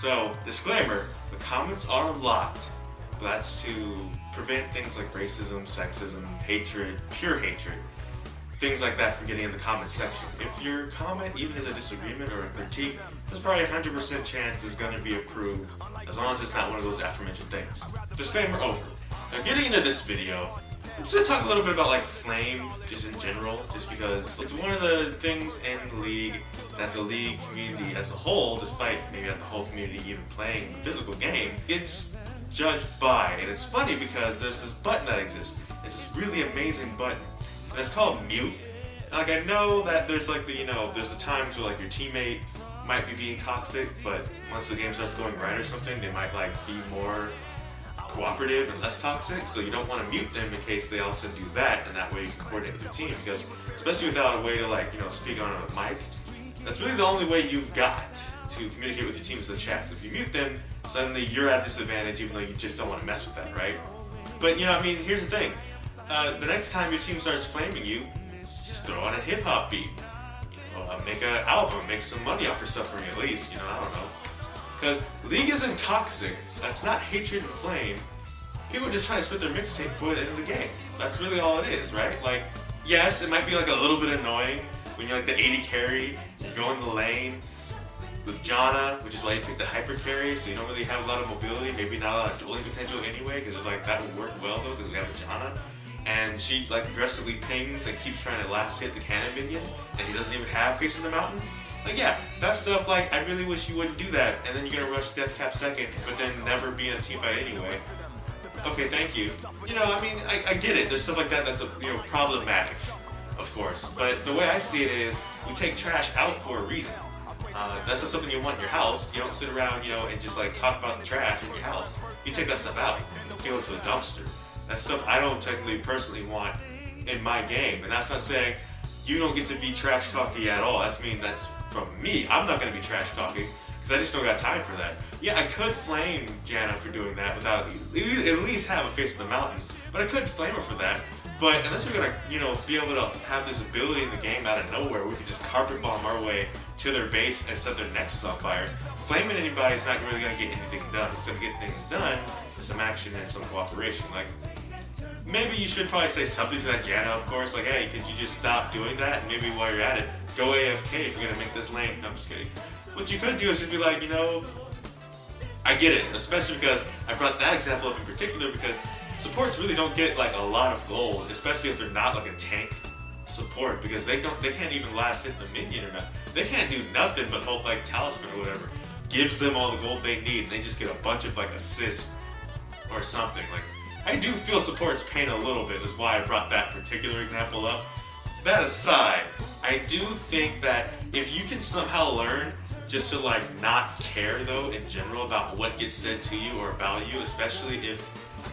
So, disclaimer, the comments are locked. That's to prevent things like racism, sexism, hatred, pure hatred, things like that from getting in the comment section. If your comment even is a disagreement or a critique, there's probably a 100% chance it's going to be approved, as long as it's not one of those aforementioned things. Disclaimer over. Now getting into this video, I'm just going to talk a little bit about like Flame, just in general, just because it's one of the things in the league that the league community as a whole, despite maybe not the whole community even playing the physical game, it's judged by. And it's funny because there's this button that exists. It's this really amazing button, and it's called mute. Like, I know that there's like the, there's the times where like your teammate might be being toxic, but once the game starts going right or something, they might like be more cooperative and less toxic, so you don't want to mute them in case they also do that, and that way you can coordinate with your team, because especially without a way to like, speak on a mic, that's really the only way you've got to communicate with your team is the chat. So if you mute them, suddenly you're at a disadvantage even though you just don't want to mess with that, right? But here's the thing. The next time your team starts flaming you, just throw on a hip-hop beat. Make an album, make some money off your suffering at least, I don't know. Because League isn't toxic, that's not hatred and flame. People are just trying to spit their mixtape before the end of the game. That's really all it is, right? Like, yes, it might be like a little bit annoying when you're like the 80 carry, you go in the lane with Janna, which is why you picked the hyper carry, so you don't really have a lot of mobility, maybe not a lot of dueling potential anyway, because like that would work well though, because we have a Janna. And she like aggressively pings and keeps trying to last hit the cannon minion, and she doesn't even have Face in the Mountain. Like, yeah, that stuff, like, I really wish you wouldn't do that, and then you're gonna rush Death Cap second, but then never be in a team fight anyway. Okay, thank you. I get it, there's stuff like that that's, problematic, of course, but the way I see it is, you take trash out for a reason. That's not something you want in your house. You don't sit around, and just, like, talk about the trash in your house. You take that stuff out, give it to a dumpster. That's stuff I don't technically personally want in my game, and that's not saying you don't get to be trash talking at all. That's from me. I'm not gonna be trash talking because I just don't got time for that. Yeah, I could flame Janna for doing that without at least have a Face of the Mountain, but I could flame her for that. But unless we're gonna, be able to have this ability in the game out of nowhere, we can just carpet bomb our way to their base and set their nexus on fire. Flaming anybody is not really gonna get anything done. It's gonna get things done with some action and some cooperation. Like, maybe you should probably say something to that Janna, of course, like, hey, could you just stop doing that? And maybe while you're at it, go AFK if you're gonna make this lane. No, I'm just kidding. What you could do is just be like, I get it, especially because I brought that example up in particular because supports really don't get like a lot of gold, especially if they're not like a tank support, because they can't even last hit the minion or not. They can't do nothing but hope like Talisman or whatever gives them all the gold they need, and they just get a bunch of like assists or something. Like, I do feel support's pain a little bit, is why I brought that particular example up. That aside, I do think that if you can somehow learn just to like not care though in general about what gets said to you or about you, especially if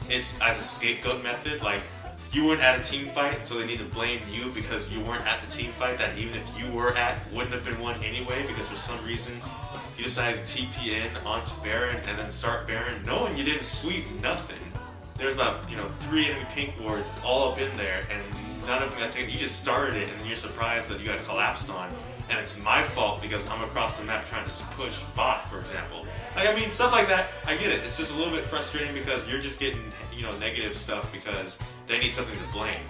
it's as a scapegoat method, like you weren't at a team fight, so they need to blame you because you weren't at the team fight that even if you were at, wouldn't have been won anyway because for some reason you decided to TP in onto Baron and then start Baron knowing you didn't sweep nothing. There's about, 3 enemy pink wards all up in there, and none of them got taken. You just started it, and then you're surprised that you got collapsed on, and it's my fault because I'm across the map trying to push bot, for example. Like, stuff like that, I get it. It's just a little bit frustrating because you're just getting, negative stuff because they need something to blame.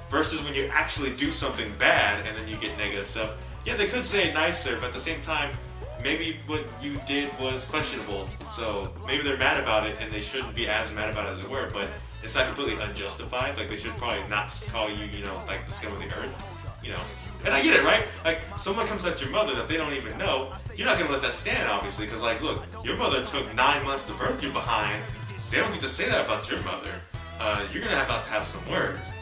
Versus when you actually do something bad, and then you get negative stuff. Yeah, they could say it nicer, but at the same time, maybe what you did was questionable, so maybe they're mad about it and they shouldn't be as mad about it as they were, but it's not completely unjustified. Like, they should probably not call you, like the scum of the earth, And I get it, right? Like, someone comes at your mother that they don't even know, you're not gonna let that stand, obviously, because like, look, your mother took 9 months to birth you behind. They don't get to say that about your mother. You're gonna have to have some words.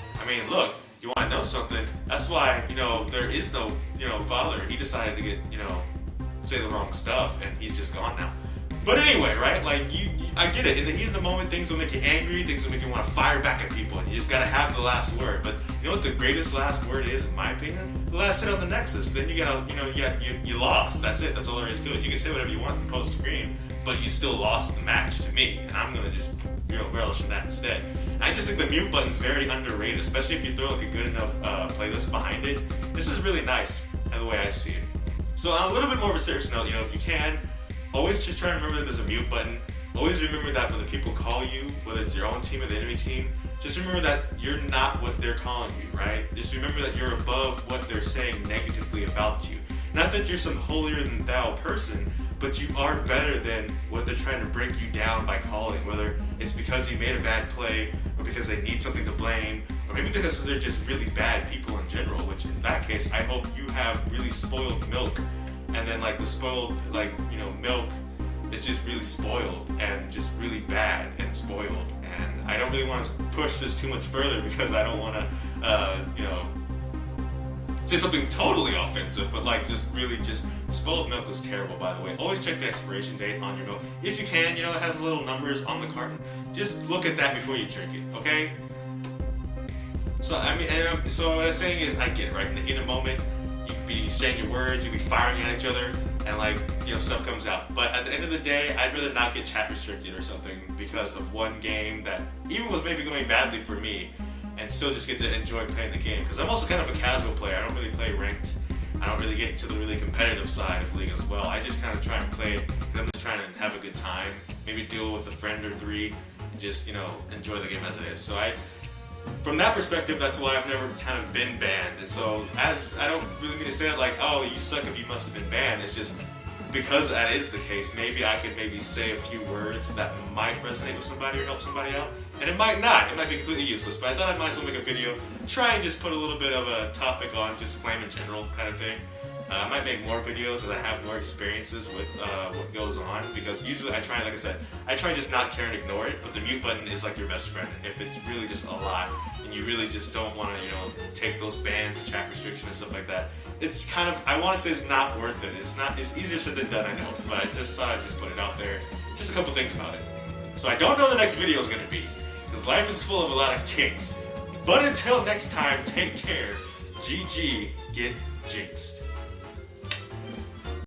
Look, you wanna know something? That's why, there is no, father. He decided to get, say the wrong stuff, and he's just gone now. But anyway, right? Like, I get it. In the heat of the moment, things will make you angry, things will make you want to fire back at people, and you just gotta have the last word. But you know what the greatest last word is, in my opinion? The last hit on the Nexus. Then you gotta, you lost. That's it. That's all there is to it. You can say whatever you want in the post-screen, but you still lost the match to me, and I'm gonna just relish in that instead. I just think the mute button's very underrated, especially if you throw like a good enough playlist behind it. This is really nice, the way I see it. So on a little bit more of a serious note, if you can, always just try to remember that there's a mute button. Always remember that when the people call you, whether it's your own team or the enemy team, just remember that you're not what they're calling you, right? Just remember that you're above what they're saying negatively about you. Not that you're some holier than thou person, but you are better than what they're trying to bring you down by calling, whether it's because you made a bad play, or because they need something to blame, or maybe because they're just really bad people in general, which in that case, I hope you have really spoiled milk, and then like the spoiled, like, you know, milk is just really spoiled, and just really bad and spoiled, and I don't really want to push this too much further because I don't want to, you know, say something totally offensive, but like just really just spoiled milk is terrible, by the way. Always check the expiration date on your milk. If you can, you know, it has little numbers on the carton. Just look at that before you drink it, okay? So, I mean, so what I'm saying is, I get it, right? In the heat of the moment, you could be exchanging words, you could be firing at each other, and like, you know, stuff comes out. But at the end of the day, I'd rather not get chat restricted or something because of one game that even was maybe going badly for me, and still just get to enjoy playing the game. Because I'm also kind of a casual player. I don't really play ranked. I don't really get into the really competitive side of League as well. I just kind of try and play it because I'm just trying to have a good time. Maybe deal with a friend or three and just, you know, enjoy the game as it is. So from that perspective, that's why I've never kind of been banned. And so I don't really mean to say it like, oh, you suck if you must have been banned. It's just because that is the case, maybe I could say a few words that might resonate with somebody or help somebody out. And it might not. It might be completely useless. But I thought I might as well make a video, try and just put a little bit of a topic on just flame in general kind of thing. I might make more videos as I have more experiences with what goes on, because usually I try, like I said, I try just not care and ignore it, but the mute button is like your best friend. If it's really just a lot, and you really just don't want to, you know, take those bans, chat restriction and stuff like that, it's kind of, I want to say it's not worth it. It's easier said than done, I know, but I just thought I'd just put it out there. Just a couple things about it. So I don't know what the next video is going to be, because life is full of a lot of kinks. But until next time, take care. GG, get jinxed.